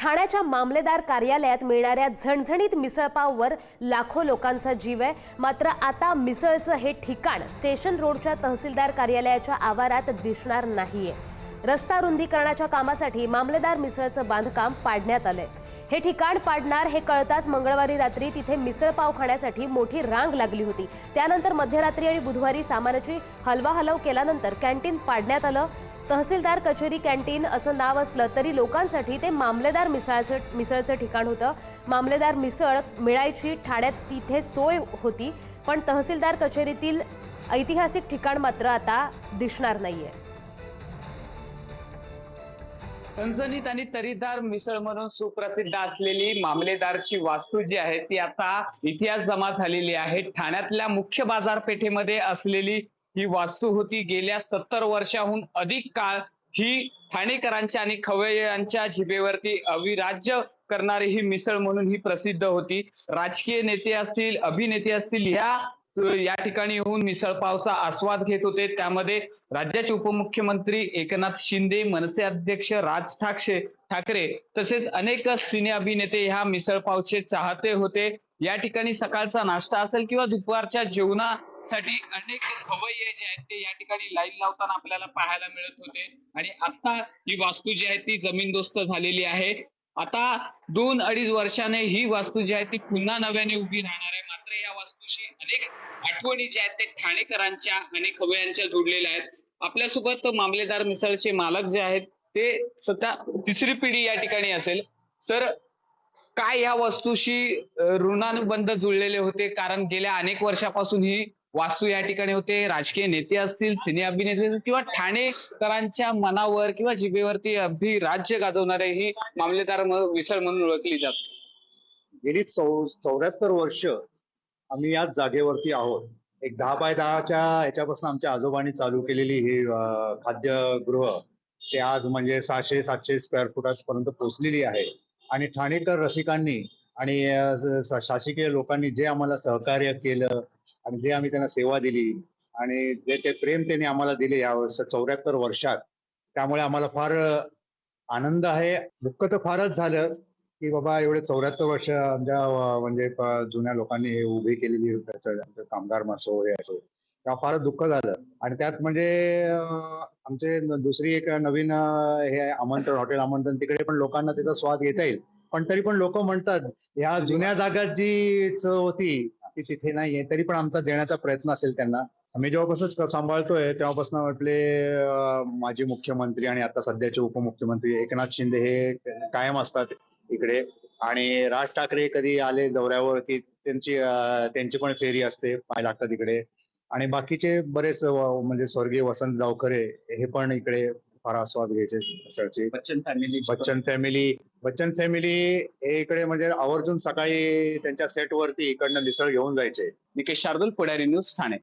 ठाण्याच्या मामलेदार कार्यालयात मिळणाऱ्या झणझणीत मिसळपाववर लाखो लोकांचा जीव आहे। मात्र आता मिसळचं हे ठिकाण स्टेशन रोडच्या तहसीलदार कार्यालयाच्या आवारात दिसणार नाहीये। रस्ता रुंदीकरणाच्या कामासाठी मामलेदार मिसळचं बांधकाम पाडण्यात आलंय। हे ठिकाण पाडणार हे कळताच मंगळवारी रात्री तिथे मिसळपाव खाण्यासाठी मोठी रांग लागली होती। त्यानंतर मध्यरात्री आणि बुधवारी सामानाची हलवाहलव केल्यानंतर कॅन्टीन पाडण्यात आलं। तहसीलदार कचेरी कॅन्टीन असं नाव असलं तरी लोकांसाठी ते मामलेदार मिसळचं ठिकाण होतं। मामलेदार मिसळ मिळायची ठाण्यात तिथे सोय होती, पण तहसीलदार कचेरीतील ऐतिहासिक ठिकाण मात्र आता दिसणार नाहीये। झणझणीत आणि तर्रीदार मिसळ म्हणून सुप्रसिद्ध असलेली मामलेदारची वास्तू जी आहे ती आता इतिहास जमा झालेली आहे। ठाण्यातल्या मुख्य बाजारपेठेमध्ये असलेली ही वास्तू होती। गेल्या 70 वर्षाहून अधिक काळ ही ठाणेकरांच्या आणि खवय्यांच्या जिभेवरती अविराज्य करणारी ही मिसळ म्हणून ही प्रसिद्ध होती। राजकीय नेते असतील, अभिनेते असतील, या ठिकाणी येऊन मिसळपावचा आस्वाद घेत होते। त्यामध्ये राज्याचे उपमुख्यमंत्री एकनाथ शिंदे, मनसे अध्यक्ष राज ठाकरे तसेच अनेक सिने अभिनेते ह्या मिसळपावचे चाहते होते। या ठिकाणी सकाळचा नाश्ता असेल किंवा दुपारच्या जेवणासाठी अनेक खवय्ये जे आहेत ते या ठिकाणी लाईन लावताना आपल्याला पाहायला मिळत होते। आणि आता ही वास्तू जी आहे ती जमीनदोस्त झालेली आहे। आता 2-2.5 वर्षाने ही वास्तू जी आहे ती पुन्हा नव्याने उभी राहणार आहे। मात्र या वास्तूशी अनेक आठवणी ज्या आहेत ते ठाणेकरांच्या आणि खवय्यांच्या जोडलेल्या आहेत। आपल्यासोबत मामलेदार मिसळचे मालक जे आहेत ते स्वतः तिसरी पिढी या ठिकाणी असेल। सर, काय या वास्तूशी ऋणानुबंध जुळलेले होते? कारण गेल्या अनेक वर्षापासून ही वास्तू या ठिकाणी होते। राजकीय नेते असतील, सिने अभिनेते किंवा ठाणेकरांच्या मनावर किंवा जिभेवरती अगदी राज्य गाजवणारे ही मामलेदार मिसळ म्हणून ओळखली जाते। गेली 74 वर्ष आम्ही याच जागेवरती आहोत। एक 10 बाय 10च्या ह्याच्यापासून आमच्या आजोबांनी चालू केलेली ही खाद्यगृह ते आज म्हणजे 600-700 स्क्वेअर फुटापर्यंत पोहोचलेली आहे। आणि ठाणेकर रसिकांनी आणि शासकीय लोकांनी जे आम्हाला सहकार्य केलं आणि जे आम्ही त्यांना सेवा दिली आणि जे ते प्रेम त्यांनी आम्हाला दिले या 74 वर्षात, त्यामुळे आम्हाला फार आनंद आहे। दुःख तर फारच झालं की बाबा एवढे 74 वर्ष आमच्या म्हणजे जुन्या लोकांनी हे उभी केलेली कामगार असो हे असो, तेव्हा फार दुःख झालं। आणि त्यात म्हणजे आमचे दुसरी एक नवीन हे आमंत्रण, हॉटेल आमंत्रण, तिकडे पण लोकांना त्याचा स्वाद घेता येईल। पण तरी पण लोक म्हणतात ह्या जुन्या जागात जी चव होती ती तिथे नाहीये, तरी पण आमचा देण्याचा प्रयत्न असेल त्यांना। आम्ही जेव्हापासून सांभाळतोय तेव्हापासून आपले माजी मुख्यमंत्री आणि आता सध्याचे उपमुख्यमंत्री एकनाथ शिंदे हे कायम असतात इकडे। आणि राज ठाकरे कधी आले दौऱ्यावर की त्यांची पण फेरी असते, पाय लागतात इकडे। आणि बाकीचे बरेच म्हणजे स्वर्गीय वसंत गावखरे हे पण इकडे फार आस्वाद घ्यायचे मिसळचे। बच्चन फॅमिली हे इकडे म्हणजे आवर्जून सकाळी त्यांच्या सेट वरती इकडनं मिसळ घेऊन जायचे। निकेश शार्दूल, पुढारी न्यूज, ठाणे।